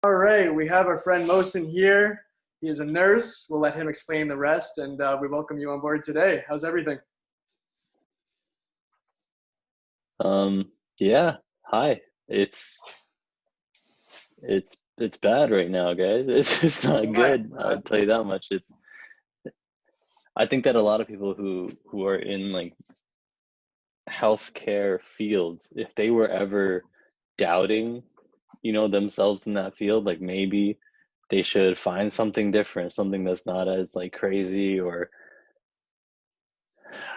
All right, we have our friend Mohsin here. He is a nurse. We'll let him explain the rest, and we welcome you on board today. How's everything? Yeah. Hi. It's it's bad right now, guys. It's not Why? good. I'll tell you that much. I think that a lot of people who are in like healthcare fields, if they were ever doubting, themselves in that field, like maybe they should find something different, something that's not as like crazy or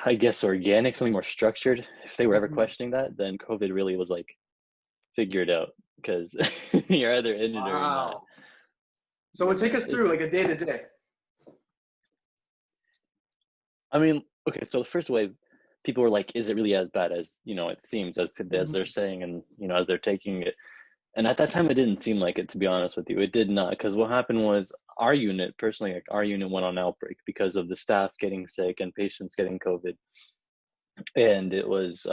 I guess organic, something more structured. If they were ever Mhm. questioning that, then COVID really was like figured out because you're either in it or you're not. Wow. So Yeah, we'll take man. us through like a day to day. I mean, okay, so the first wave, people were like, is it really as bad as, it seems, as they're Mhm. saying and, as they're taking it. And at that time, it didn't seem like it, to be honest with you. It did not, because what happened was our unit, personally, like our unit went on outbreak because of the staff getting sick and patients getting COVID. And it was,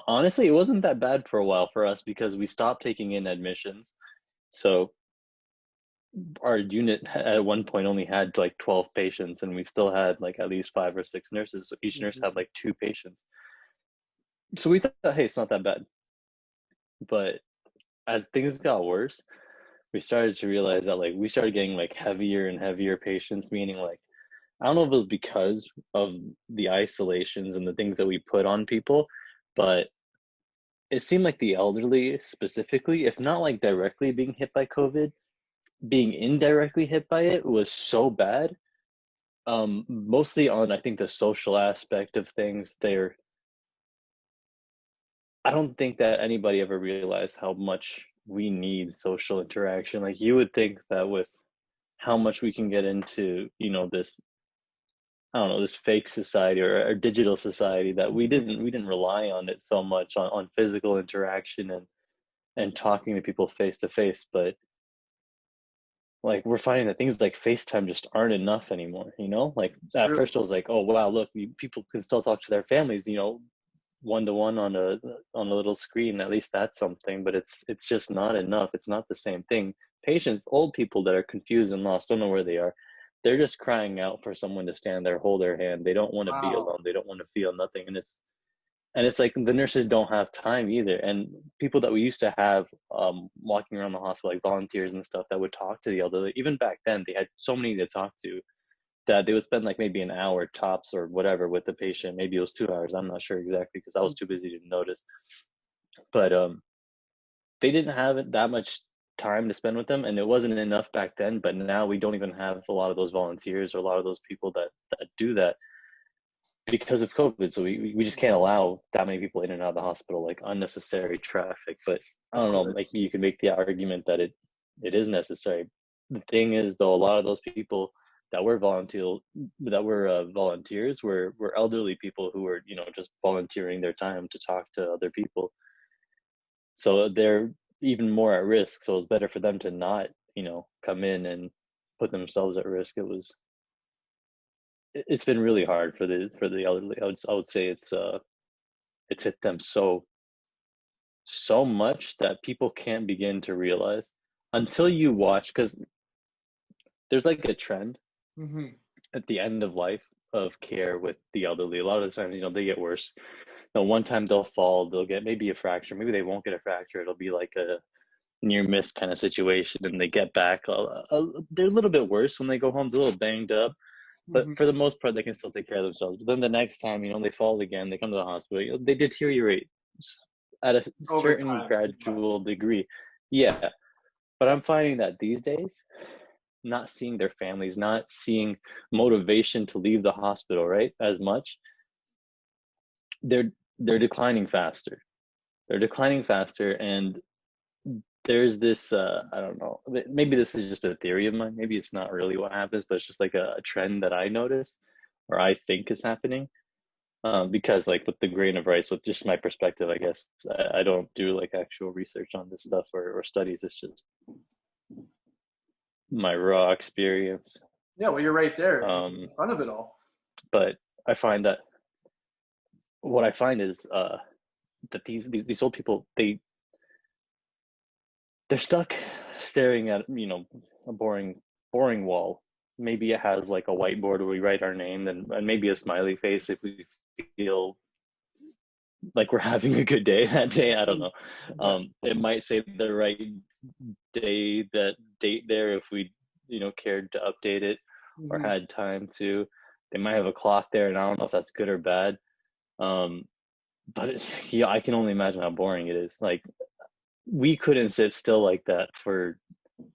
honestly, it wasn't that bad for a while for us because we stopped taking in admissions. So our unit at one point only had like 12 patients and we still had like at least 5 or 6 nurses, so each nurse had Mhm. like 2 patients. So we thought, hey, it's not that bad. But as things got worse, we started to realize that like we started getting like heavier and heavier patients, meaning like I don't know if it was because of the isolations and the things that we put on people, but it seemed like the elderly specifically, if not like directly being hit by COVID, being indirectly hit by it was so bad. Mostly on I think the social aspect of things. I don't think that anybody ever realized how much we need social interaction. Like you would think that with how much we can get into, this I don't know, this fake society or digital society that Mhm. we didn't rely on it so much on physical interaction and talking to people face to face. But like we're finding that things like FaceTime just aren't enough anymore. Like at True. first I was like, oh wow, look, people can still talk to their families, one to one on a little screen. At least that's something, but it's just not enough. It's not the same thing. Patients, old people that are confused and lost, don't know where they are. They're just crying out for someone to stand there, hold their hand. They don't want to be Wow. alone. They don't want to feel nothing. And it's like the nurses don't have time either. And people that we used to have walking around the hospital, like volunteers and stuff, that would talk to the elderly. Even back then, they had so many to talk to that they would spend like maybe an hour tops or whatever with the patient. Maybe it was 2 hours. I'm not sure exactly because I was too busy to notice. But they didn't have that much time to spend with them, and it wasn't enough back then. But now we don't even have a lot of those volunteers or a lot of those people that do that because of COVID. So we just can't Mhm. allow that many people in and out of the hospital, like unnecessary traffic. But I Of don't know, like course. you can make the argument that it is necessary. The thing is, though, a lot of those people that were volunteers were elderly people who were just volunteering their time to talk to other people. So they're even more at risk. So it's better for them to not come in and put themselves at risk. It's been really hard for the elderly. I would say it's hit them so much that people can't begin to realize until you watch, because there's like a trend Mhm. at the end of life of care with the elderly. A lot of the times, they get worse. One time they'll fall, they'll get maybe a fracture, maybe they won't get a fracture. It'll be like a near miss kind of situation, and they get back. They're a little bit worse when they go home. They're a little banged up, but Mhm. for the most part, they can still take care of themselves. But then the next time, they fall again, they come to the hospital, they deteriorate at a Over certain time. Yeah. gradual degree. Yeah, but I'm finding that these days, not seeing their families, not seeing motivation to leave the hospital, right, as much, they're they're declining faster. They're declining faster, and there's this I don't know, maybe this is just a theory of mine, maybe it's not really what happens, but it's just like a trend that I noticed or I think is happening. Because like with the grain of rice, with just my perspective, I guess I don't do like actual research on this stuff or studies. It's just my raw experience. Yeah. Well, you're right there um in front of it all. but I find that what I find is that these old people, they're they're stuck staring at, a boring wall. Maybe it has like a whiteboard where we write our name and maybe a smiley face if we feel like we're having a good day that day. I don't know. It might say the right date there if we, cared to update it or Mm-hmm. had time to. They might have a clock there, and I don't know if that's good or bad. But yeah, I can only imagine how boring it is. Like, we couldn't sit still like that for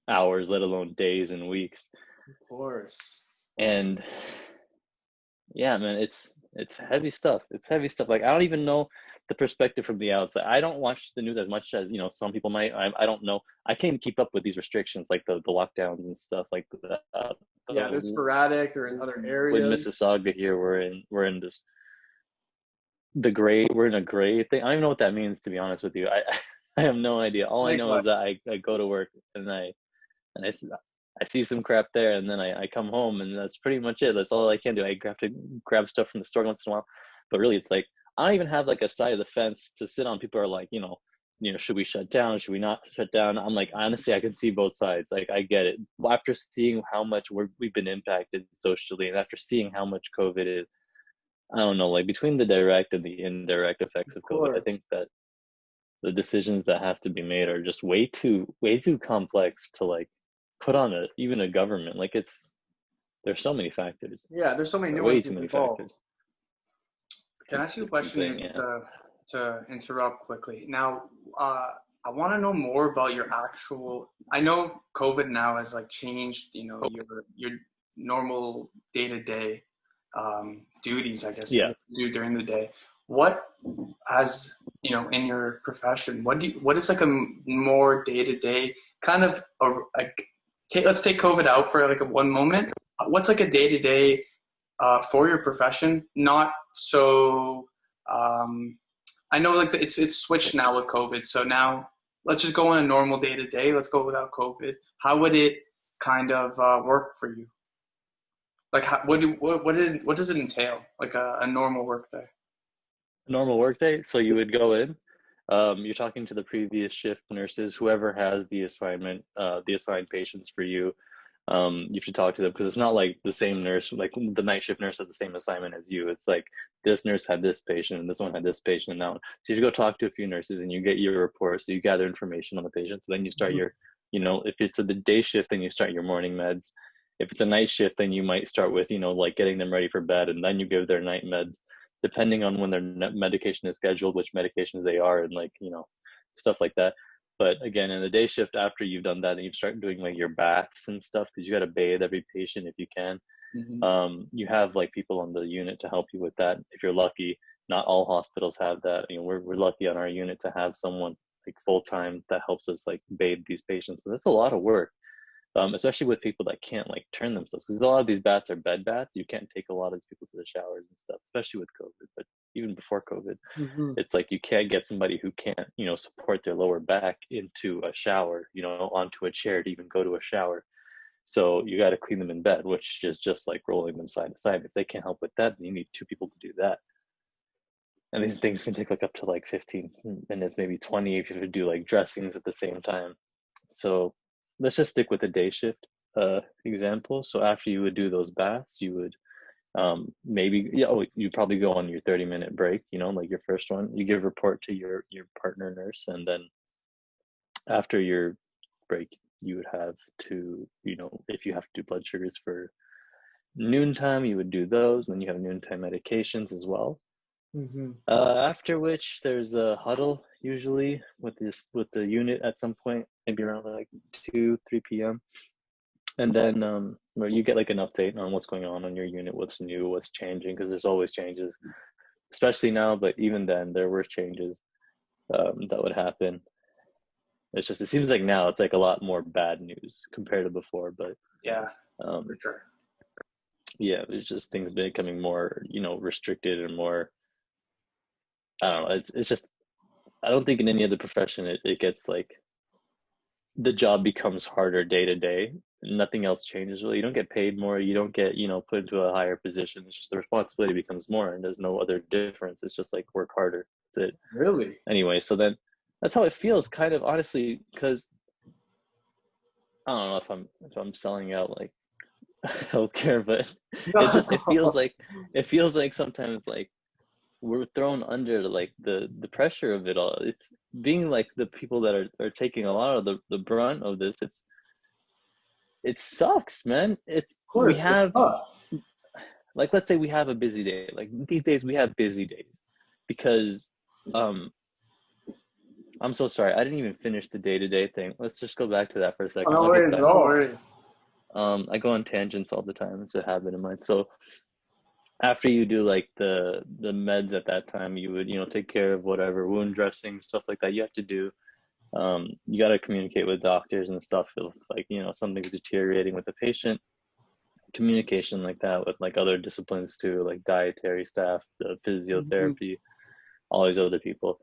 hours, let alone days and weeks. Of course. And yeah, man, it's heavy stuff. It's heavy stuff. Like, I don't even know the perspective from the outside. I don't watch the news as much as, some people might. I don't know. I can't keep up with these restrictions, like the lockdowns and stuff, like Yeah, they're sporadic. They're in other with areas. Mississauga here. We're in this we're in a gray thing. I don't even know what that means, to be honest with you. I have no idea. All I Like know what? is that I go to work and I see some crap there, and then I come home, and that's pretty much it. That's all I can do. I have to grab stuff from the store once in a while, but really, it's like I don't even have like a side of the fence to sit on. People are like, should we shut down? Should we not shut down? I'm like, honestly, I can see both sides. Like, I get it. After seeing how much we've been impacted socially, and after seeing how much COVID is, I don't know. Like, between the direct and the indirect effects Of of COVID, I course. think that the decisions that have to be made are just way too complex to like put on even a government. Like, there's so many factors, Yeah, there's so many way too nuances many involved. factors. Can I ask you a It's question insane. Yeah. to interrupt quickly? Now, I want to know more about your actual. I know COVID now has like changed, your normal day to day duties, I guess, Yeah. that you do during the day. What, as in your profession, what is like a more day to day kind of like? Let's take COVID out for like a one moment. What's like a day to day for your profession? Not so. Um, I know like it's switched now with COVID. So now let's just go on a normal day to day. Let's go without COVID. How would it kind of work for you? Like, what does it entail? Like a normal work day? Normal workday. So you would go in. You're talking to the previous shift nurses, whoever has the assigned patients for you. You should talk to them because it's not like the same nurse, like the night shift nurse has the same assignment as you. It's like this nurse had this patient and this one had this patient and that one. So you should go talk to a few nurses and you get your report. So you gather information on the patient. So then you start Mm-hmm. if it's the day shift, then you start your morning meds. If it's a night shift, then you might start with, like getting them ready for bed, and then you give their night meds, depending on when their medication is scheduled, which medications they are, and like, stuff like that. But again, in the day shift, after you've done that, and you start doing like your baths and stuff, because you got to bathe every patient if you can. Mm-hmm. You have like people on the unit to help you with that if you're lucky. Not all hospitals have that. We're lucky on our unit to have someone like full time that helps us like bathe these patients. But that's a lot of work, especially with people that can't like turn themselves, because a lot of these baths are bed baths. You can't take a lot of these people to the showers and stuff, especially with COVID. But even before COVID, Mm-hmm. it's like you can't get somebody who can't, support their lower back into a shower, onto a chair to even go to a shower. So you got to clean them in bed, which is just like rolling them side to side. If they can't help with that, then you need two people to do that. And these things can take like up to like 15 minutes, maybe 20 if you have to do like dressings at the same time. So let's just stick with the day shift example. So after you would do those baths, you would maybe you probably go on your 30-minute break, like your first one. You give a report to your partner nurse, and then after your break, you would have to, if you have to do blood sugars for noontime, you would do those, and then you have noontime medications as well. Mm-hmm. After which there's a huddle usually with the unit at some point, maybe around like 2-3 p.m. And then where you get like an update on what's going on your unit, what's new, what's changing, because there's always changes, especially now. But even then, there were changes that would happen. It seems like now it's like a lot more bad news compared to before. But Yeah, um, for sure. yeah, there's just things becoming more, restricted and more. I don't know. It's just, I don't think in any other profession it gets like, the job becomes harder day to day. Nothing else changes really. You don't get paid more. You don't get, put into a higher position. It's just the responsibility becomes more, and there's no other difference. It's just like work harder. That's it. Really? Anyway, so then that's how it feels, kind of, honestly, because I don't know if I'm selling out like healthcare, but No. it feels like sometimes like we're thrown under like the pressure of it all. It's being like the people that are taking a lot of the brunt of this. It sucks, man. It's Of we course, it's have tough. like let's say we have a busy day. Like these days we have busy days because um I'm so sorry. I didn't even finish the day-to-day thing. Let's just go back to that for a Oh, second. no I'll get worries, back no to that. worries. I go on tangents all the time. It's a habit of mine. So after you do like the meds at that time, you would, take care of whatever wound dressing, stuff like that you have to do. You got to communicate with doctors and stuff if like, something's deteriorating with the patient. Communication like that with like other disciplines too, like dietary staff, the Mhm. physiotherapy, all these other people.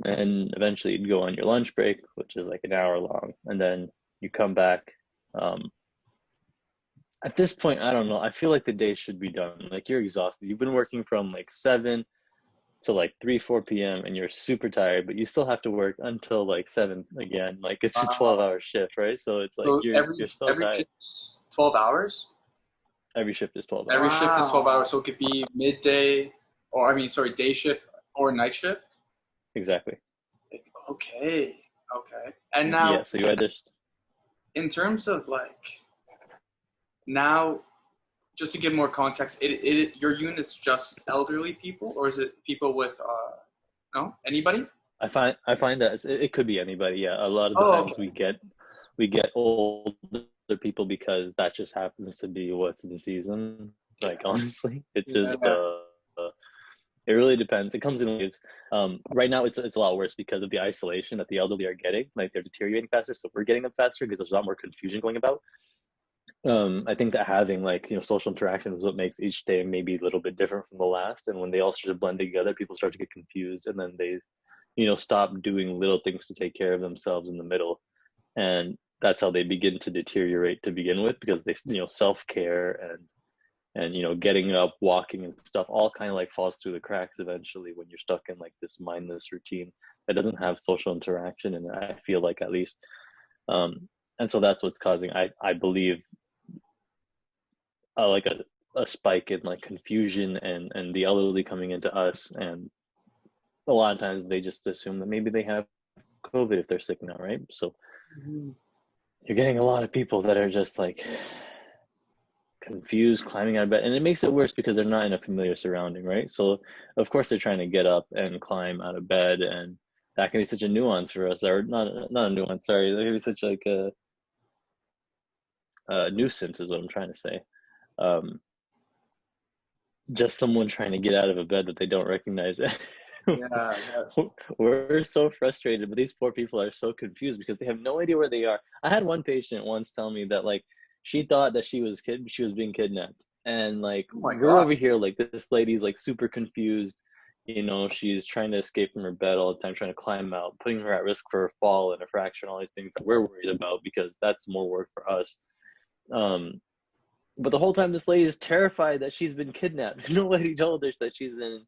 And eventually you'd go on your lunch break, which is like an hour long, and then you come back. Um, at this point, I don't know. I feel like the day should be done. Like you're exhausted. You've been working from like 7 to like 3, 4 p.m. and you're super tired, but you still have to work until like 7 again. Like it's a Wow. 12-hour shift, right? So it's like So you're so every tired. shift's 12 hours? Every shift is 12 Every hours. shift is 12 hours, so it could be midday, or I mean, sorry, day shift or night shift. Exactly. Okay, okay. And Yeah, now, so you had this. in terms of like now, just to give more context, your unit's just elderly people, or is it people with no anybody? I find that it could be anybody. Yeah, a lot of the Oh, times okay. we get older people because that just happens to be what's in season. Yeah, Like honestly, it's just yeah. it really depends. It comes in waves. Right now, it's a lot worse because of the isolation that the elderly are getting. Like they're deteriorating faster, so we're getting them faster because there's a lot more confusion going about. I think that having like social interaction is what makes each day maybe a little bit different from the last. And when they all start to blend together, people start to get confused, and then they stop doing little things to take care of themselves in the middle, and that's how they begin to deteriorate to begin with because they self-care and getting up, walking and stuff all kind of like falls through the cracks eventually when you're stuck in like this mindless routine that doesn't have social interaction. And I feel like at least and so that's what's causing I believe like a spike in like confusion and the elderly coming into us. And a lot of times they just assume that maybe they have COVID if they're sick now, right? So Mhm. you're getting a lot of people that are just like confused, climbing out of bed, and it makes it worse because they're not in a familiar surrounding, right? So of course they're trying to get up and climb out of bed, and that can be such a nuance for us, or not a nuance. Sorry, that can be such like a nuisance, is what I'm trying to say. Um, just someone trying to get out of a bed that they don't recognize. Yeah, yeah. We're so frustrated, but these poor people are so confused because they have no idea where they are. I had one patient once tell me that like she thought that she was being kidnapped, and like Oh my we're God. over here like this lady's like super confused. She's trying to escape from her bed all the time, trying to climb out, putting her at risk for a fall and a fracture and all these things that we're worried about because that's more work for us. Um, but the whole time this lady is terrified that she's been kidnapped. Nobody told her that she's in,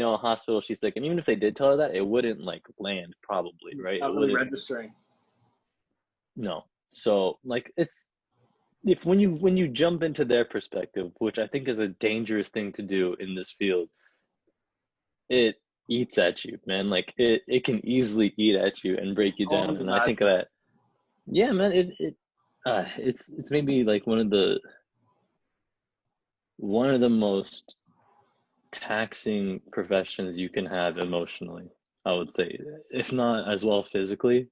a hospital, she's sick. And even if they did tell her that, it wouldn't like land probably, right? It Not really wouldn't, registering. no. So like it's if when you jump into their perspective, which I think is a dangerous thing to do in this field, it eats at you, man. Like it can easily eat at you and break you I down. always And I think imagine. that yeah, man, it's maybe like one of the most taxing professions you can have emotionally, I would say, if not as well physically,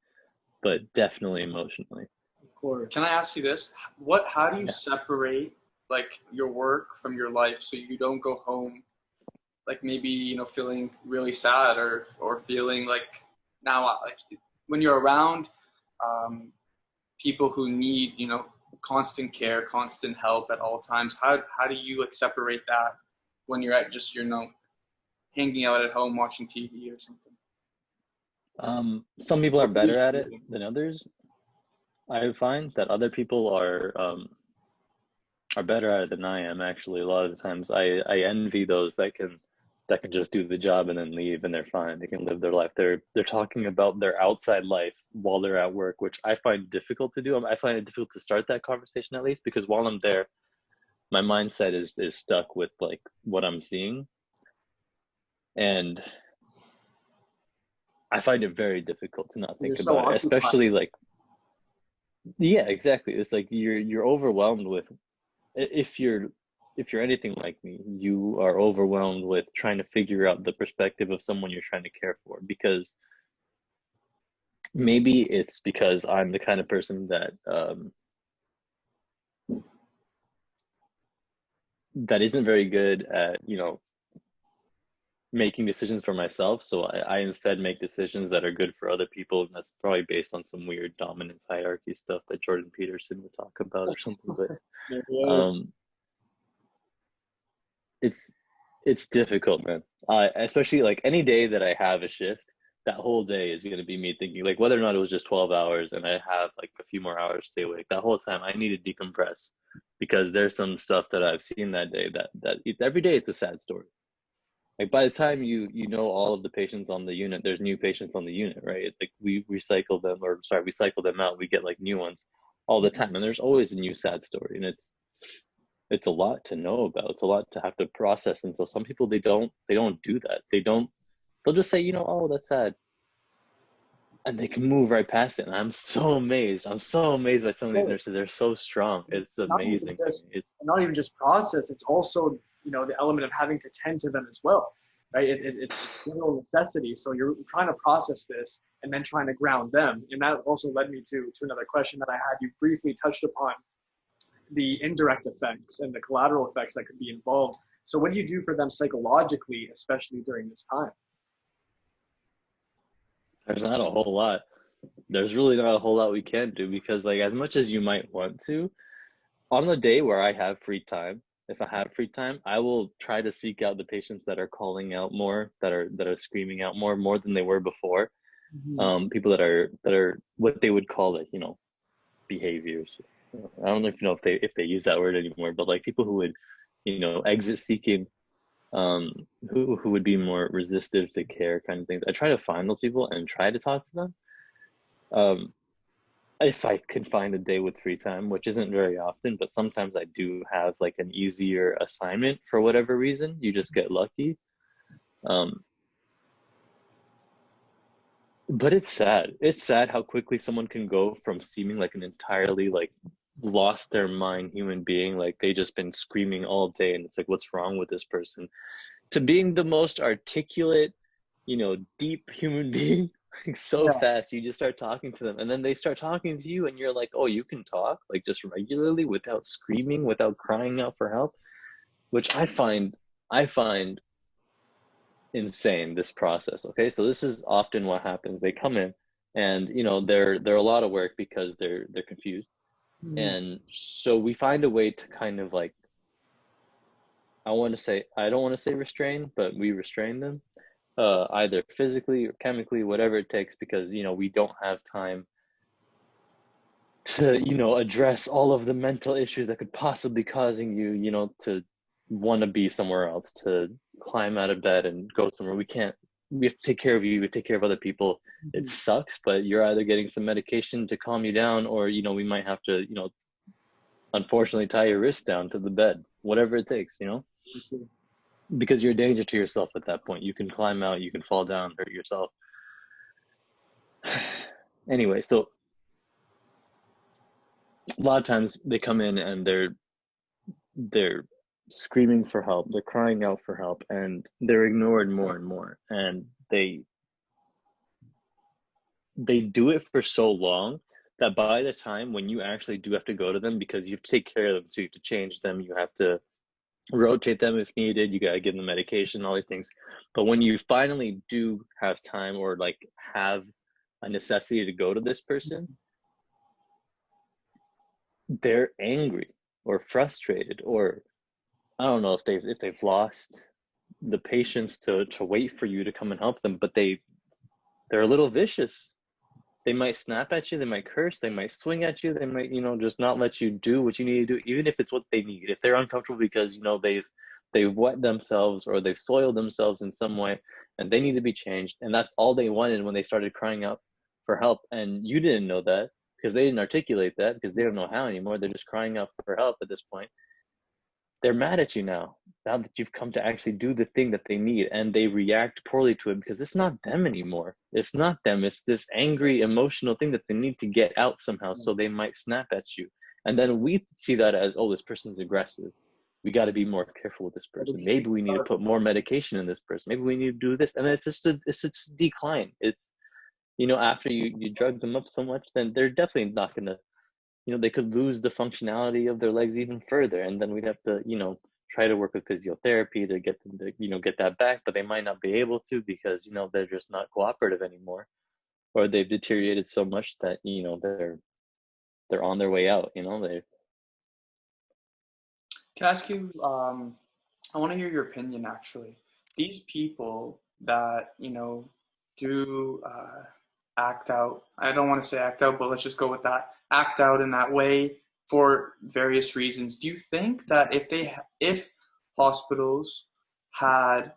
but definitely emotionally. Of course. Can I ask you this? How do you Yeah. separate like your work from your life so you don't go home like maybe feeling really sad or feeling like now like when you're around um, people who need constant care, constant help at all times. How do you like separate that when you're at just hanging out at home watching TV or something? Some people are Or better at it reading? than others. I find that other people are better at it than I am. Actually, a lot of the times, I envy those that can. that can just do the job and then leave and they're fine. They can live their life. They're talking about their outside life while they're at work, which I find difficult to do. I find it difficult to start that conversation at least, because while I'm there, my mindset is stuck with like what I'm seeing. And I find it very difficult to not You're think so about it, occupied. especially like, yeah, exactly. It's like you're overwhelmed with, if you're anything like me, you are overwhelmed with trying to figure out the perspective of someone you're trying to care for, because maybe it's because I'm the kind of person that that isn't very good at, making decisions for myself. So I instead make decisions that are good for other people. And that's probably based on some weird dominance hierarchy stuff that Jordan Peterson would talk about or something. But Yeah. um, it's difficult, man. Especially like any day that I have a shift, that whole day is going to be me thinking, like, whether or not it was just 12 hours and I have like a few more hours to stay awake, that whole time I need to decompress, because there's some stuff that I've seen that day that every day it's a sad story. Like by the time you know all of the patients on the unit, there's new patients on the unit, right? Like we recycle them, or sorry, we cycle them out. We get like new ones all the time, and there's always a new sad story, and it's a lot to know about. It's a lot to have to process. And so some people, they don't do that. They'll just say, oh, that's sad, and they can move right past it. And I'm so amazed by some of these So nurses. They're so strong. It's not even amazing to just me. It's not even just process. It's also the element of having to tend to them as well, right? It's a general necessity. So you're trying to process this and then trying to ground them, and that also led me to another question that I had. You briefly touched upon the indirect effects and the collateral effects that could be involved. So what do you do for them psychologically, especially during this time? there's not a whole lot. There's really not a whole lot we can do, because like as much as you might want to, on the day where I have free time, if I have free time, I will try to seek out the patients that are calling out more, that are screaming out more than they were before. Mm-hmm. People that are what they would call like, behaviors. I don't know if they use that word anymore, but like people who would, exit seeking, who would be more resistive to care kind of things. I try to find those people and try to talk to them. Um, if I can find a day with free time, which isn't very often, but sometimes I do have like an easier assignment for whatever reason. You just get lucky. Um, but it's sad. It's sad how quickly someone can go from seeming like an entirely like lost their mind human being, like they just been screaming all day, and it's like, what's wrong with this person, to being the most articulate, deep human being. Like so Yeah. fast, you just start talking to them, and then they start talking to you, and you're like, oh, you can talk like just regularly without screaming, without crying out for help, which I find insane, this process. Okay, so this is often what happens. They come in, and they're a lot of work because they're confused, Mm-hmm. and so we find a way to kind of like, I don't want to say restrain, but we restrain them, either physically or chemically, whatever it takes, because we don't have time to address all of the mental issues that could possibly causing you to want to be somewhere else, to climb out of bed and go somewhere. We have to take care of you, we take care of other people. It Mm-hmm. sucks, but you're either getting some medication to calm you down, or we might have to unfortunately tie your wrist down to the bed, whatever it takes, because you're a danger to yourself at that point. You can climb out, you can fall down, hurt yourself. Anyway, so a lot of times they come in and they're screaming for help, they're crying out for help, and they're ignored more and more, and they do it for so long that by the time when you actually do have to go to them, because you have to take care of them, so you have to change them, you have to rotate them if needed, you got to give them medication, all these things. But when you finally do have time, or like have a necessity to go to this person, they're angry or frustrated, or I don't know if they've lost the patience to wait for you to come and help them, but they're a little vicious. They might snap at you, they might curse, they might swing at you, they might just not let you do what you need to do, even if it's what they need. If they're uncomfortable because they've they've wet themselves or they've soiled themselves in some way, and they need to be changed. And that's all they wanted when they started crying out for help. And you didn't know that because they didn't articulate that because they don't know how anymore. They're just crying out for help at this point. They're mad at you now that you've come to actually do the thing that they need, and they react poorly to it because it's not them anymore. It's not them. It's this angry, emotional thing that they need to get out somehow. So they might snap at you. And then we see that as, oh, this person's aggressive. We got to be more careful with this person. Maybe we need to put more medication in this person. Maybe we need to do this. And it's just a decline. It's, after you drug them up so much, then they're definitely not going to, they could lose the functionality of their legs even further. And then we'd have to, try to work with physiotherapy to get them to, get that back, but they might not be able to because, they're just not cooperative anymore, or they've deteriorated so much that, they're on their way out, they. Can I ask you, I want to hear your opinion actually. These people that, do act out, I don't want to say act out, but let's just go with that, act out in that way for various reasons. Do you think that if hospitals had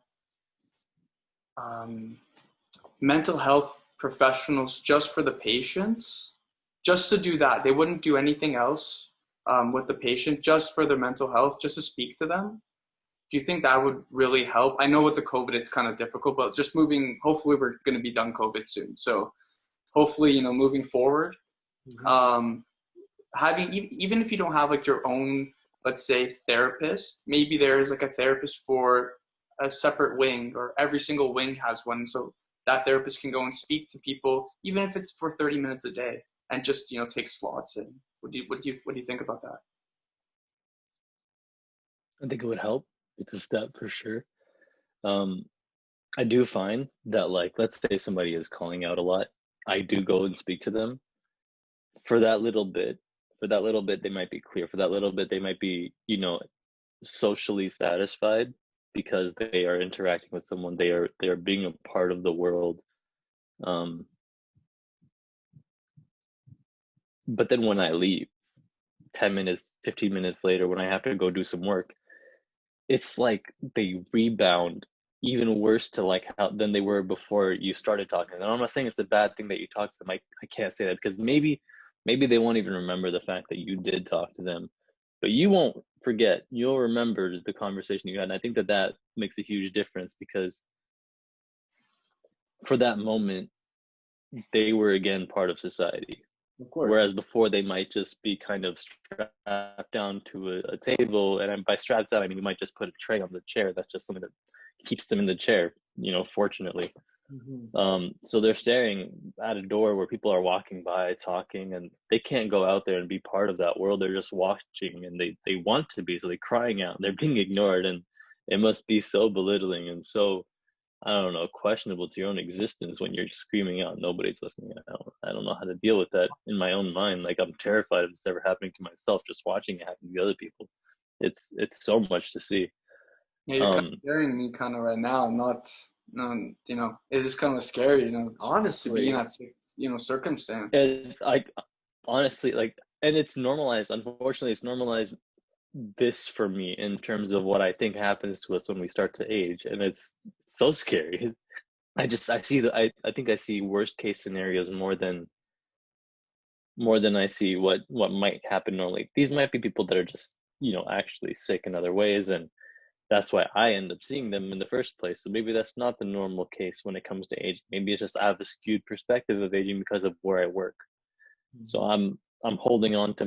um, mental health professionals just for the patients, just to do that, they wouldn't do anything else with the patient, just for their mental health, just to speak to them? Do you think that would really help? I know with the COVID, it's kind of difficult, but just hopefully we're going to be done COVID soon. So hopefully, moving forward, um, having, even if you don't have like your own, let's say, therapist, maybe there's like a therapist for a separate wing, or every single wing has one. So that therapist can go and speak to people, even if it's for 30 minutes a day, and just, take slots in. What do you think about that? I think it would help. It's a step for sure. Um, I do find that, like, let's say somebody is calling out a lot, I do go and speak to them for that little bit. For that little bit, they might be clear. For that little bit, they might be, socially satisfied because they are interacting with someone. They are being a part of the world. Um, but then when I leave, 10 minutes, 15 minutes later, when I have to go do some work, it's like they rebound even worse to like how than they were before you started talking. And I'm not saying it's a bad thing that you talk to them. I can't say that because maybe they won't even remember the fact that you did talk to them, but you won't forget. You'll remember the conversation you had. And I think that makes a huge difference because for that moment, they were again part of society. Of course. Whereas before they might just be kind of strapped down to a table, and by strapped down I mean you might just put a tray on the chair. That's just something that keeps them in the chair, fortunately. So they're staring at a door where people are walking by talking, and they can't go out there and be part of that world. They're just watching, and they want to be, so they're crying out, they're being ignored, and it must be so belittling and so, I don't know, questionable to your own existence when you're screaming out, nobody's listening. I don't know how to deal with that in my own mind. Like, I'm terrified of this ever happening to myself, just watching it happen to other people. It's so much to see. Yeah, you're kind of scaring me kind of right now. Not, no, it's just kind of scary, to be in Honestly, that, circumstance. It's like, honestly, like, and it's normalized. Unfortunately, it's normalized this for me in terms of what I think happens to us when we start to age, and it's so scary. I see I think I see worst case scenarios more than I see what might happen normally. These might be people that are just, actually sick in other ways, and that's why I end up seeing them in the first place. So maybe that's not the normal case when it comes to age. Maybe it's just I have a skewed perspective of aging because of where I work. So I'm holding on to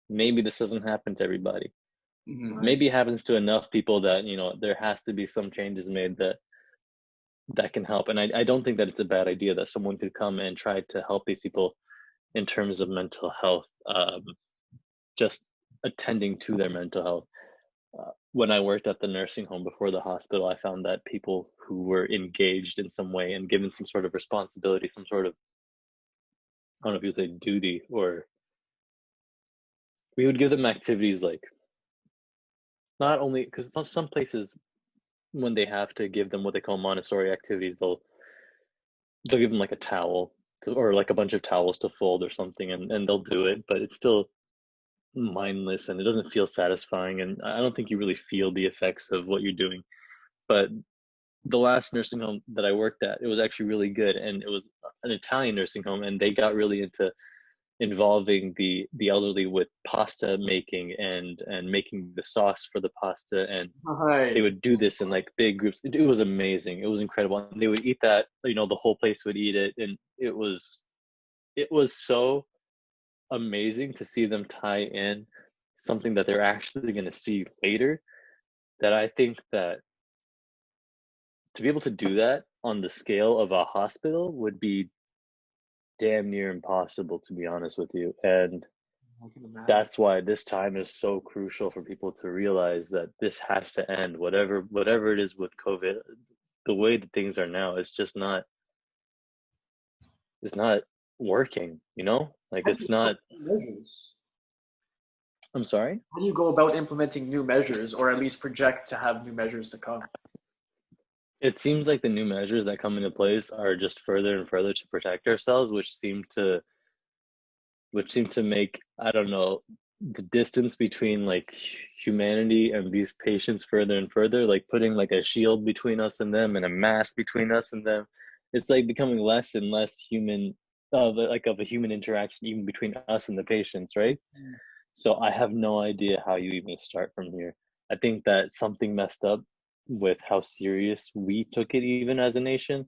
maybe this doesn't happen to everybody. Maybe it happens to enough people that, there has to be some changes made that can help. And I don't think that it's a bad idea that someone could come and try to help these people in terms of mental health, just attending to their mental health. When I worked at the nursing home before the hospital, I found that people who were engaged in some way and given some sort of responsibility, some sort of, I don't know if you'd say duty, or we would give them activities like, not only because some places, when they have to give them what they call Montessori activities, they'll give them like a towel or like a bunch of towels to fold or something, and they'll do it, but it's still mindless and it doesn't feel satisfying. And I don't think you really feel the effects of what you're doing. But the last nursing home that I worked at, it was actually really good. And it was an Italian nursing home. And they got really into involving the elderly with pasta making and making the sauce for the pasta. And they Right. would do this in like big groups. It was amazing. It was incredible. And they would eat that, the whole place would eat it. And it was so amazing to see them tie in something that they're actually going to see later, that I think that to be able to do that on the scale of a hospital would be damn near impossible, to be honest with you. And I can imagine. that's why this time is so crucial for people to realize that this has to end. Whatever it is with COVID, the way that things are now, it's not working, like How do it's you go not. about measures? I'm sorry. How do you go about implementing new measures, or at least project to have new measures to come? It seems like the new measures that come into place are just further and further to protect ourselves, which seem to make, I don't know, the distance between like humanity and these patients further and further, like putting like a shield between us and them and a mask between us and them. It's like becoming less and less human, of a human interaction even between us and the patients, right? Mm. So I have no idea how you even start from here. I think that something messed up with how serious we took it even as a nation.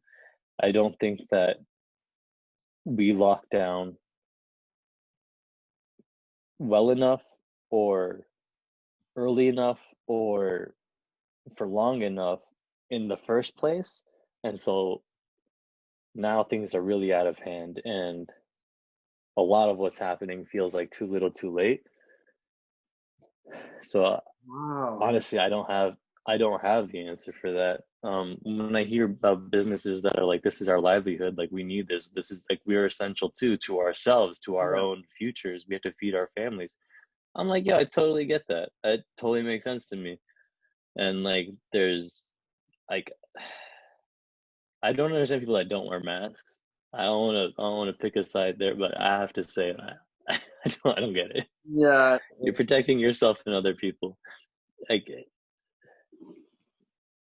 I don't think that we locked down well enough or early enough or for long enough in the first place. And so now things are really out of hand and a lot of what's happening feels like too little too late. So Wow. honestly, I don't have the answer for that. When I hear about businesses that are like, this is our livelihood, like we need this. This is like we're essential too to ourselves, to our Yeah. own futures. We have to feed our families. I'm like, yeah, I totally get that. It totally makes sense to me. And like, there's like, I don't understand people that don't wear masks. I don't want to pick a side there, but I have to say, I don't get it. Yeah. You're It's protecting yourself and other people. Like,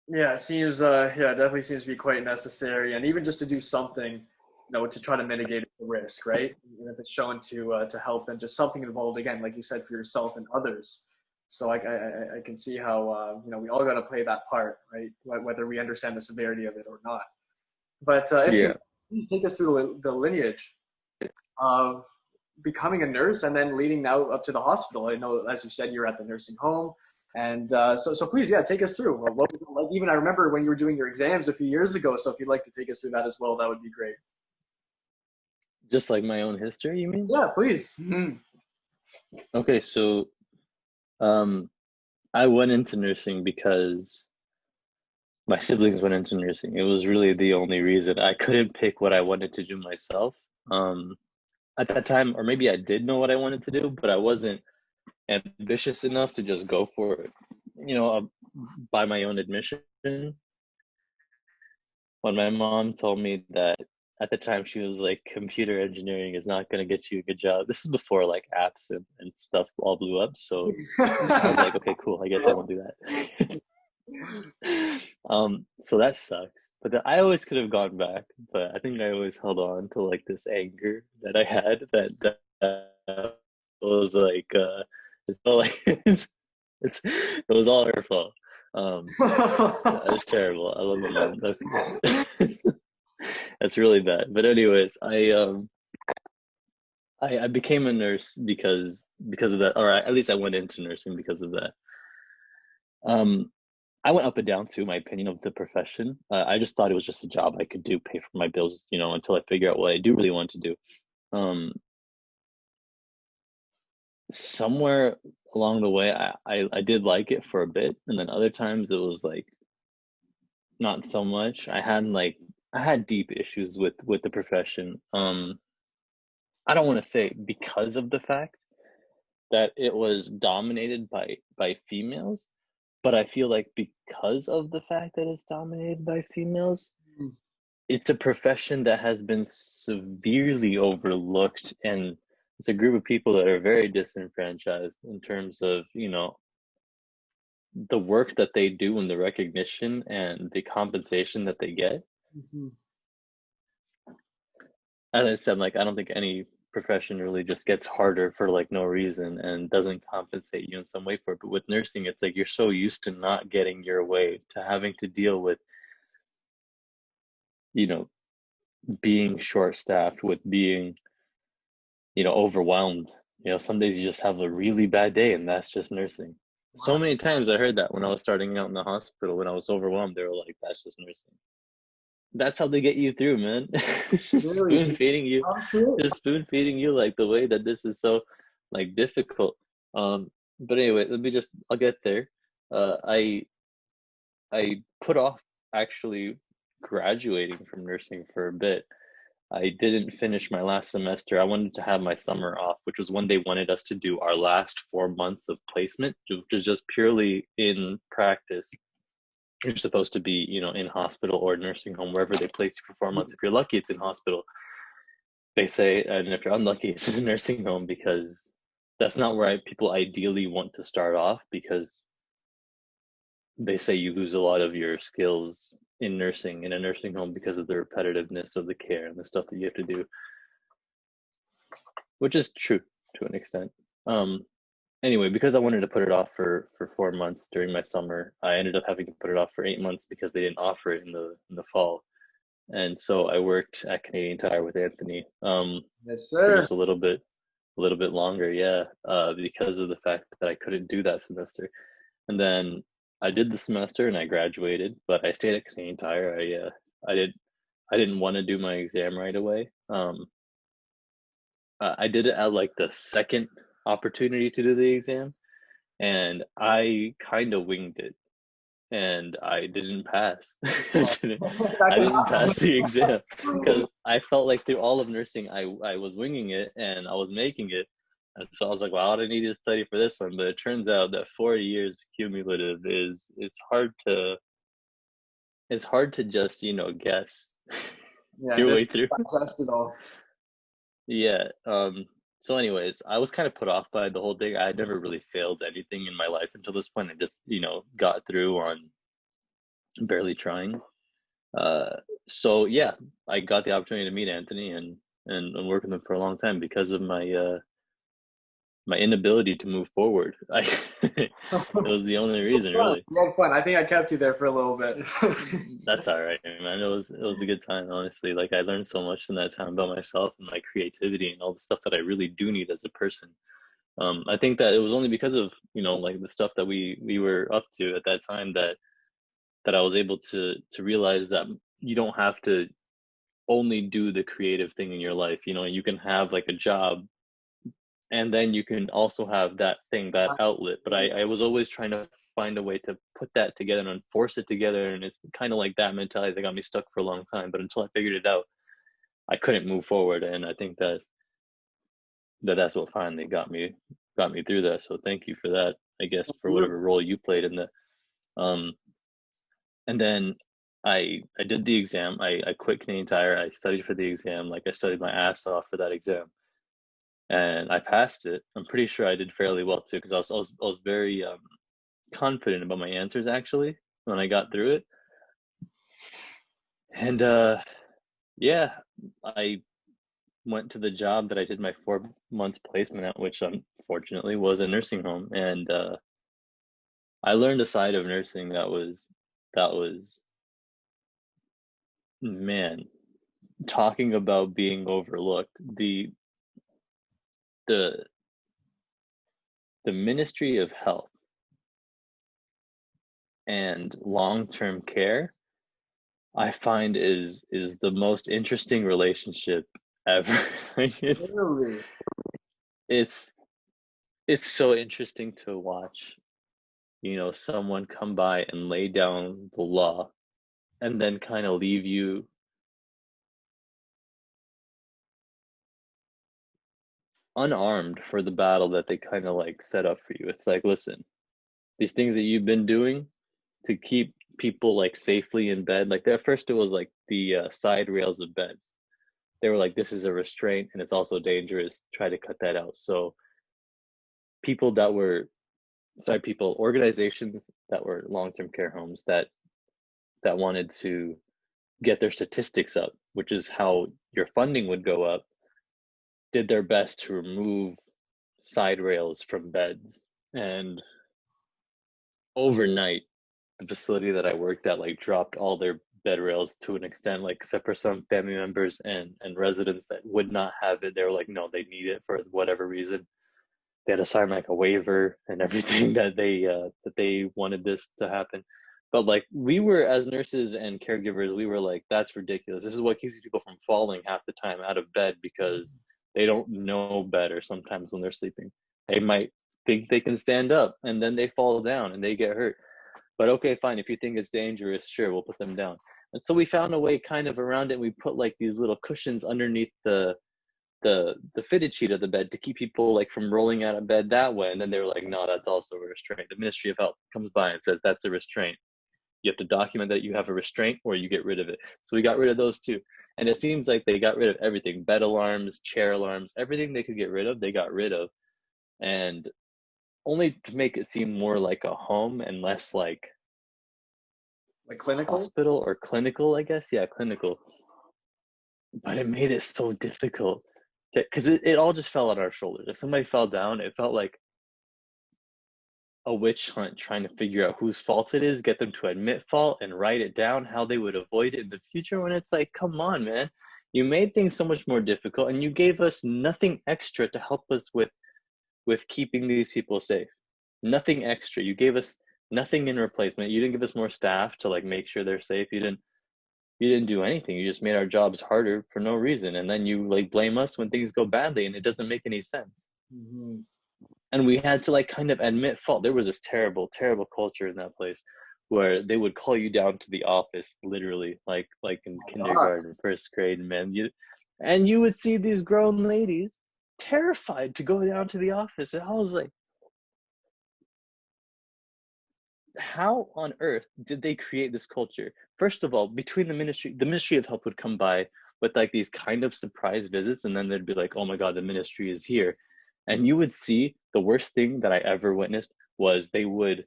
Yeah, it seems yeah, it definitely seems to be quite necessary, and even just to do something, to try to mitigate the risk, right? Even if it's shown to help, then just something involved again, like you said, for yourself and others. So I can see how we all got to play that part, right? Whether we understand the severity of it or not. But if you yeah, please take us through the lineage of becoming a nurse and then leading now up to the hospital. I know, as you said, you're at the nursing home. And so please, yeah, take us through. What was it like? Even I remember when you were doing your exams a few years ago. So if you'd like to take us through that as well, that would be great. just like my own history, you mean? Yeah, please. Mhm. Okay, so um, I went into nursing because my siblings went into nursing. It was really the only reason. I couldn't pick what I wanted to do myself. Um, at that time, or maybe I did know what I wanted to do, but I wasn't ambitious enough to just go for it. By my own admission, when my mom told me that at the time she was like, computer engineering is not going to get you a good job. This is before like apps and stuff all blew up. So I was like, okay, cool. I guess I won't do that. So that sucks. But I always could have gone back, but I think I always held on to like this anger that I had that was like it's all like it was all her fault. That was terrible. I love my mom. That's really bad. But anyways, I became a nurse because of that, or at least I went into nursing because of that. Um, I went up and down too, my opinion of the profession. I just thought it was just a job I could do, pay for my bills, until I figure out what I do really want to do. Um, Somewhere along the way, I did like it for a bit, and then other times it was like not so much. I had deep issues with the profession. I don't want to say because of the fact that it was dominated by females, but I feel like because of the fact that it's dominated by females, it's a profession that has been severely overlooked and it's a group of people that are very disenfranchised in terms of, the work that they do and the recognition and the compensation that they get. Mhm. As I said, like I don't think any profession really just gets harder for like no reason and doesn't compensate you in some way for it. But with nursing, it's like you're so used to not getting your way, to having to deal with, you know, being short staffed, with being, overwhelmed. Some days you just have a really bad day, and that's just nursing. So Wow. many times I heard that when I was starting out in the hospital, when I was overwhelmed, they were like, that's just nursing. That's how they get you through, man. Just Really, spoon so feeding you, come to it. just spoon feeding you like the way that this is so like difficult. But anyway, I'll get there. I put off actually graduating from nursing for a bit. I didn't finish my last semester. I wanted to have my summer off, which was when they wanted us to do our last 4 months of placement, which is just purely in practice. You're supposed to be, in hospital or nursing home, wherever they place you for 4 months. If you're lucky, it's in hospital, they say, and if you're unlucky, it's in a nursing home, because that's not where people ideally want to start off, because they say you lose a lot of your skills in nursing in a nursing home because of the repetitiveness of the care and the stuff that you have to do, which is true to an extent. Um, anyway, because I wanted to put it off for 4 months during my summer, I ended up having to put it off for 8 months because they didn't offer it in the fall. And so I worked at Canadian Tire with Anthony, Yes, for sir. just a little bit longer, yeah, because of the fact that I couldn't do that semester. And then I did the semester and I graduated, but I stayed at Canadian Tire. I didn't want to do my exam right away. I did it at like the second opportunity to do the exam, and I kind of winged it, and I didn't pass. I Oh, didn't, that I could didn't pass happen. the exam because I felt like through all of nursing, I was winging it and I was making it. And so I was like, well, I don't need to study for this one. But it turns out that 4 years cumulative is hard to just, guess Yeah, your just way through. digest it all. Yeah. So anyways, I was kind of put off by the whole thing. I had never really failed anything in my life until this point. I just, got through on barely trying. Uh, so yeah, I got the opportunity to meet Anthony and work with him for a long time because of my inability to move forward. It was the only reason, Fun. really. You had fun. I think I kept you there for a little bit. That's all right, man. It was a good time, honestly. Like I learned so much from that time about myself and my creativity and all the stuff that I really do need as a person. I think that it was only because of, like the stuff that we were up to at that time, that I was able to realize that you don't have to only do the creative thing in your life. You can have like a job, and then you can also have that thing, that outlet. But I was always trying to find a way to put that together and force it together. And it's kind of like that mentality that got me stuck for a long time. But until I figured it out, I couldn't move forward. And I think that's what finally got me through that. So thank you for that, I guess, for whatever role you played in that. Um, and then I did the exam. I quit Canadian Tire. I studied for the exam. Like I studied my ass off for that exam, and I passed it. I'm pretty sure I did fairly well too, because I was very confident about my answers actually when I got through it. And yeah, I went to the job that I did my 4 months placement at, which unfortunately was a nursing home, and I learned a side of nursing that was, man, talking about being overlooked. The the Ministry of Health and long-term care, I find is the most interesting relationship ever. Like Really? it's it's so interesting to watch, someone come by and lay down the law and then kind of leave you unarmed for the battle that they kind of like set up for you. It's like, listen, these things that you've been doing to keep people like safely in bed. Like at first it was like the side rails of beds. they were like, this is a restraint and it's also dangerous. Try to cut that out. So people that were, organizations that were long-term care homes that wanted to get their statistics up, which is how your funding would go up, did their best to remove side rails from beds. And overnight, the facility that I worked at like dropped all their bed rails to an extent, like except for some family members and residents that would not have it. They were like, no, they need it for whatever reason. They had to sign like a waiver and everything that they wanted this to happen. But like we were, as nurses and caregivers, we were like, that's ridiculous. This is what keeps people from falling half the time out of bed, because they don't know better sometimes when they're sleeping. They might think they can stand up and then they fall down and they get hurt. But okay, fine. If you think it's dangerous, sure, we'll put them down. And so we found a way kind of around it. We put like these little cushions underneath the fitted sheet of the bed to keep people like from rolling out of bed that way. And then they were like, no, that's also a restraint. The Ministry of Health comes by and says that's a restraint. You have to document that you have a restraint or you get rid of it. So we got rid of those too. And it seems like they got rid of everything: bed alarms, chair alarms, everything they could get rid of, they got rid of. And only to make it seem more like a home and less like clinical. hospital or clinical, I guess. Yeah, clinical. But it made it so difficult because it all just fell on our shoulders. If somebody fell down, it felt like a witch hunt trying to figure out whose fault it is, get them to admit fault and write it down, how they would avoid it in the future. When it's like, come on, man, you made things so much more difficult and you gave us nothing extra to help us with keeping these people safe. Nothing extra. You gave us nothing in replacement. You didn't give us more staff to like make sure they're safe. You didn't do anything. You just made our jobs harder for no reason. And then you like blame us when things go badly, and it doesn't make any sense. Mm-hmm. And we had to like kind of admit fault. There was this terrible, terrible culture in that place where they would call you down to the office, literally, like in God. kindergarten, first grade, man. And you would see these grown ladies terrified to go down to the office. And I was like, how on earth did they create this culture? First of all, between the Ministry of Health would come by with like these kind of surprise visits, and then they'd be like, oh my God, the ministry is here. And you would see the worst thing that I ever witnessed was they would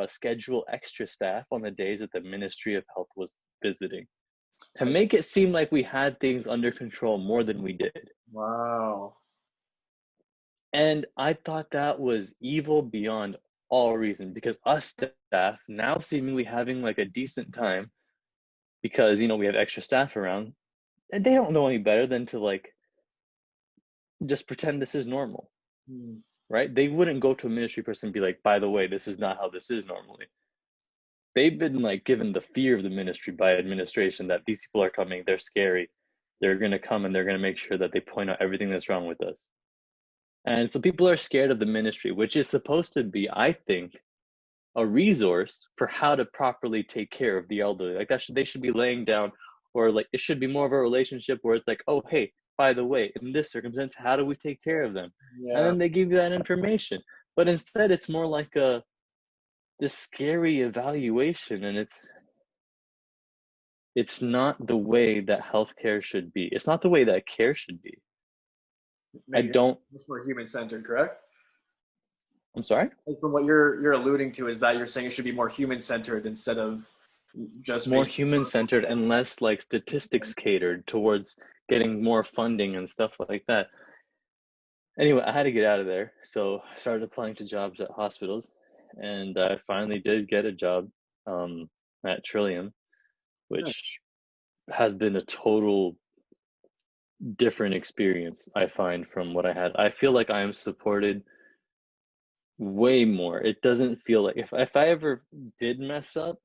schedule extra staff on the days that the Ministry of Health was visiting to make it seem like we had things under control more than we did. Wow. And I thought that was evil beyond all reason, because us staff now seemingly having like a decent time because, we have extra staff around, and they don't know any better than to like just pretend this is normal, right? They wouldn't go to a ministry person and be like, by the way, this is not how this is normally. They've been like given the fear of the ministry by administration that these people are coming, they're scary, they're going to come and they're going to make sure that they point out everything that's wrong with us. And so people are scared of the ministry, which is supposed to be, I think, a resource for how to properly take care of the elderly. Like they should be laying down, or like it should be more of a relationship where it's like, oh, hey, by the way, in this circumstance, how do we take care of them? Yeah. And then they give you that information. But instead, it's more like this scary evaluation, and it's not the way that healthcare should be. It's not the way that care should be. It's more human centered, correct? I'm sorry? From what you're alluding to is that you're saying it should be more human centered instead of just more human centered and less like statistics catered towards getting more funding and stuff like that. Anyway, I had to get out of there, so I started applying to jobs at hospitals, and I finally did get a job at Trillium, which has been a total different experience, I find, from what I had. I feel like I am supported way more. It doesn't feel like if I ever did mess up,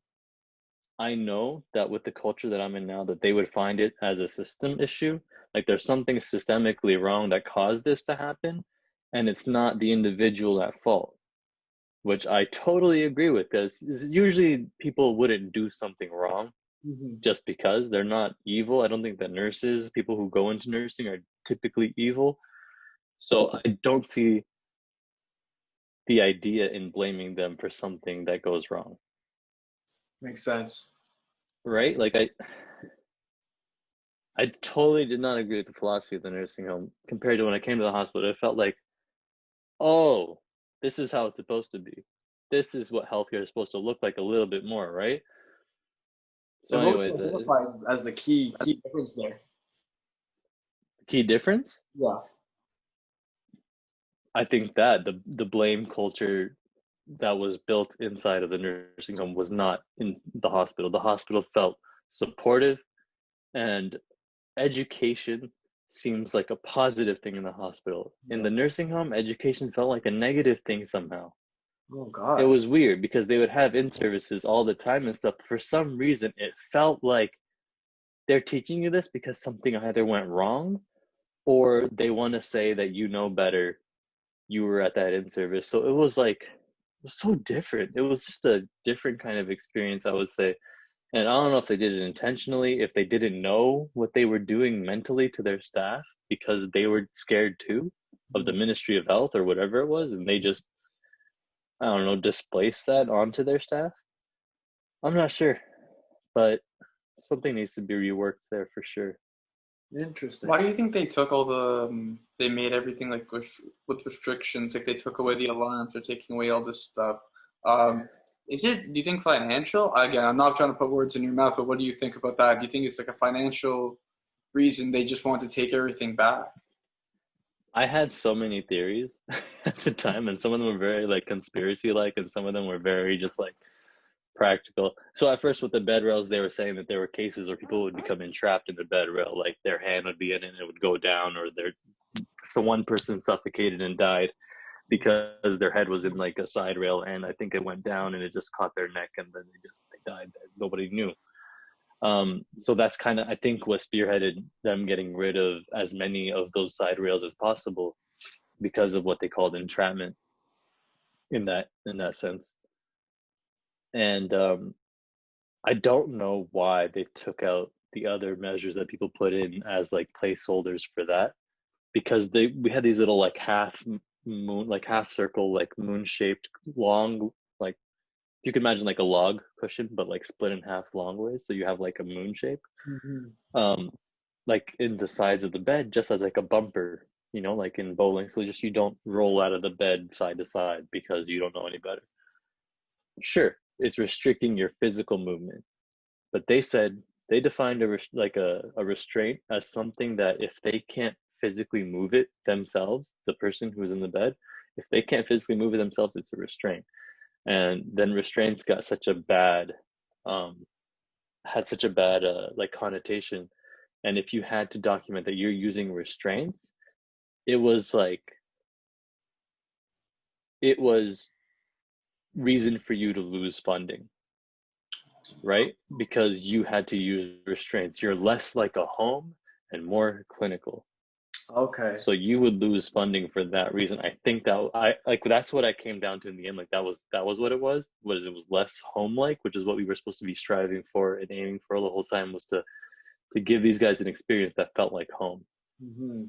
I know that with the culture that I'm in now, that they would find it as a system issue. Like there's something systemically wrong that caused this to happen, and it's not the individual at fault, which I totally agree with, because usually people wouldn't do something wrong just because they're not evil. I don't think that people who go into nursing are typically evil. So I don't see the idea in blaming them for something that goes wrong. Makes sense. Right? Like I totally did not agree with the philosophy of the nursing home compared to when I came to the hospital. It felt like, oh, this is how it's supposed to be. This is what healthcare is supposed to look like a little bit more, right? So, And what would anyways, you identify as the key difference there? key difference. Yeah. I think that the blame culture that was built inside of the nursing home was not in the hospital. The hospital felt supportive, and education seems like a positive thing in the hospital. In Yeah. the nursing home, education felt like a negative thing somehow. Oh It gosh. was weird because they would have in services all the time and stuff. For some reason, it felt like they're teaching you this because something either went wrong or they want to say that you know better. You were at that in service. So it was like, it was so different. It was just a different kind of experience, I would say. And I don't know if they did it intentionally, if they didn't know what they were doing mentally to their staff because they were scared too of the Ministry of Health or whatever it was, and they just, I don't know, displaced that onto their staff. I'm not sure, but something needs to be reworked there for sure. Interesting. Why do you think they took all the they made everything like with restrictions, like they took away the alarms, they're taking away all this stuff. Um, is it, do you think financial? Again, I'm not trying to put words in your mouth, but what do you think about that? Do you think it's like a financial reason they just want to take everything back? I had so many theories at the time, and some of them were very like conspiracy like, and some of them were very just like practical. So at first with the bed rails, they were saying that there were cases where people would become entrapped in the bed rail, like their hand would be in it and it would go down, or their so one person suffocated and died because their head was in like a side rail, and I think it went down and it just caught their neck, and then they died. Nobody knew. So that's kind of, I think, what spearheaded them getting rid of as many of those side rails as possible because of what they called entrapment in that sense. And I don't know why they took out the other measures that people put in as like placeholders for that, because we had these little like half moon, like half circle, like moon shaped long, like you could imagine like a log cushion but like split in half long ways, so you have like a moon shape, Hmm. um like in the sides of the bed, just as like a bumper, like in bowling, so just you don't roll out of the bed side to side because you don't know any better. Sure, it's restricting your physical movement, but they said they defined a restraint as something that if they can't physically move it themselves, the person who's in the bed, if they can't physically move it themselves, it's a restraint. And then restraints got such a bad, um, had such a bad like connotation. And if you had to document that you're using restraints, it was like it was reason for you to lose funding, right? Because you had to use restraints. You're less like a home and more clinical. Okay. So you would lose funding for that reason. I think that I like that's what I came down to in the end. Like that was what it was. Was it was less home like, which is what we were supposed to be striving for and aiming for the whole time, was to give these guys an experience that felt like home Hmm.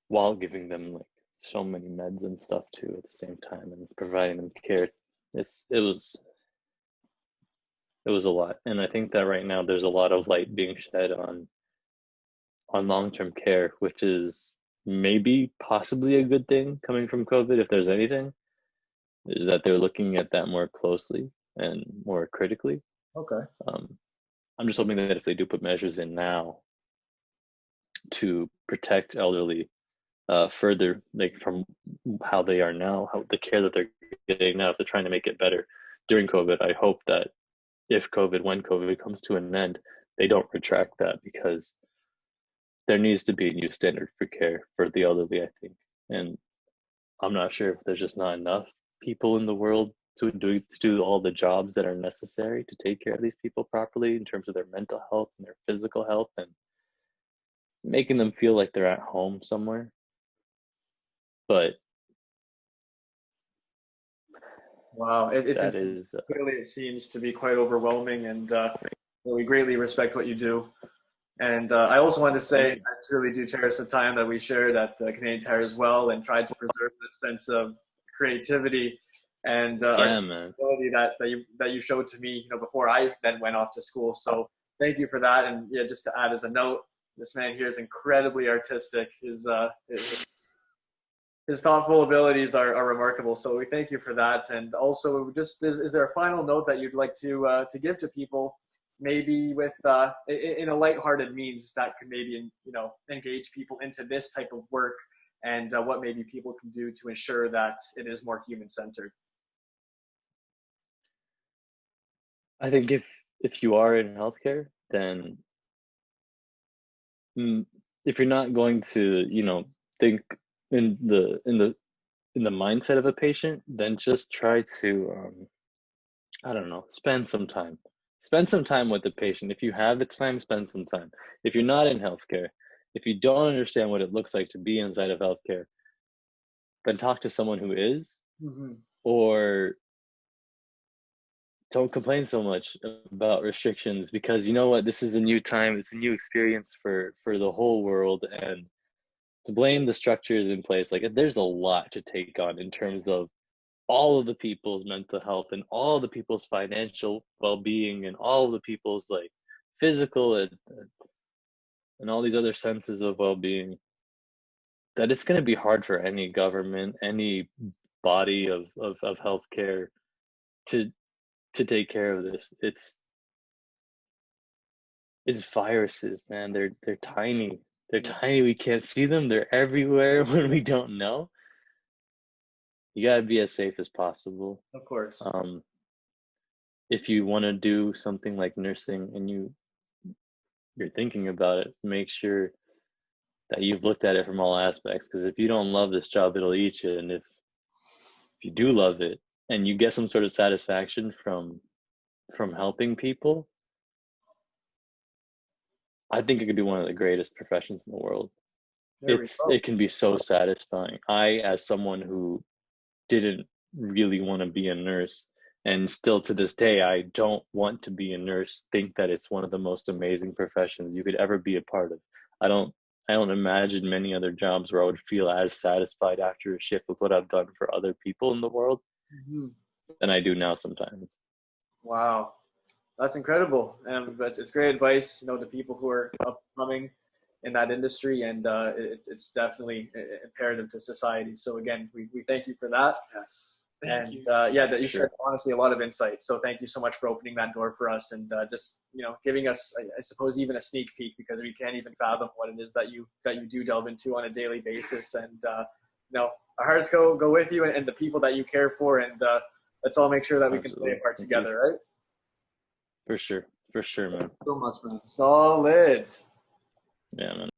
while giving them like so many meds and stuff too at the same time and providing them care. It was a lot. And I think that right now there's a lot of light being shed on long-term care, which is maybe possibly a good thing coming from COVID, if there's anything, is that they're looking at that more closely and more critically. Okay. Um, I'm just hoping that if they do put measures in now to protect elderly further, like from how they are now, how the care that they're getting now, if they're trying to make it better during COVID, I hope that when COVID comes to an end, they don't retract that, because there needs to be a new standard for care for the elderly, I think. And I'm not sure if there's just not enough people in the world to do all the jobs that are necessary to take care of these people properly in terms of their mental health and their physical health, and making them feel like they're at home somewhere. But Wow. It's that is clearly it seems to be quite overwhelming, and we greatly respect what you do. And I also wanted to say thank you. I truly do cherish the time that we shared at Canadian Tire as well, and tried to preserve this sense of creativity and Yeah, man. articulability that you showed to me, before I then went off to school. So thank you for that. And yeah, just to add as a note, this man here is incredibly artistic. His thoughtful abilities are remarkable. So we thank you for that. And also, just is there a final note that you'd like to give to people, maybe with in a lighthearted means that could maybe engage people into this type of work, and what maybe people can do to ensure that it is more human centered? I think if you are in healthcare, then if you're not going to, think in the mindset of a patient, then just try to, I don't know, spend some time. Spend some time with the patient. If you have the time, spend some time. If you're not in healthcare, if you don't understand what it looks like to be inside of healthcare, then talk to someone who is, Mm-hmm. or don't complain so much about restrictions, because you know what, this is a new time, it's a new experience for the whole world. And to blame the structures in place, like, there's a lot to take on in terms of all of the people's mental health and all the people's financial well-being and all of the people's like physical and all these other senses of well-being, that it's going to be hard for any government, any body of healthcare to take care of this. It's viruses, man. They're tiny. They're tiny. We can't see them. They're everywhere when we don't know. You gotta be as safe as possible. Of course. If you want to do something like nursing and you're thinking about it, make sure that you've looked at it from all aspects. Because if you don't love this job, it'll eat you. And if you do love it and you get some sort of satisfaction from helping people, I think it could be one of the greatest professions in the world. It can be so satisfying. I, as someone who didn't really want to be a nurse, and still to this day I don't want to be a nurse, think that it's one of the most amazing professions you could ever be a part of. I don't imagine many other jobs where I would feel as satisfied after a shift with what I've done for other people in the world Mm-hmm. than I do now sometimes. Wow, that's incredible, and it's great advice, to people who are upcoming in that industry, and it's definitely imperative to society. So again, we thank you for that. Yes. And Thank you. yeah, that you Sure. shared honestly a lot of insight. So thank you so much for opening that door for us, and just giving us, I suppose, even a sneak peek, because we can't even fathom what it is that you do delve into on a daily basis. And our hearts go with you and the people that you care for, and let's all make sure that we can play a part together, right? For sure, man. So much, man. Solid. Yeah, man.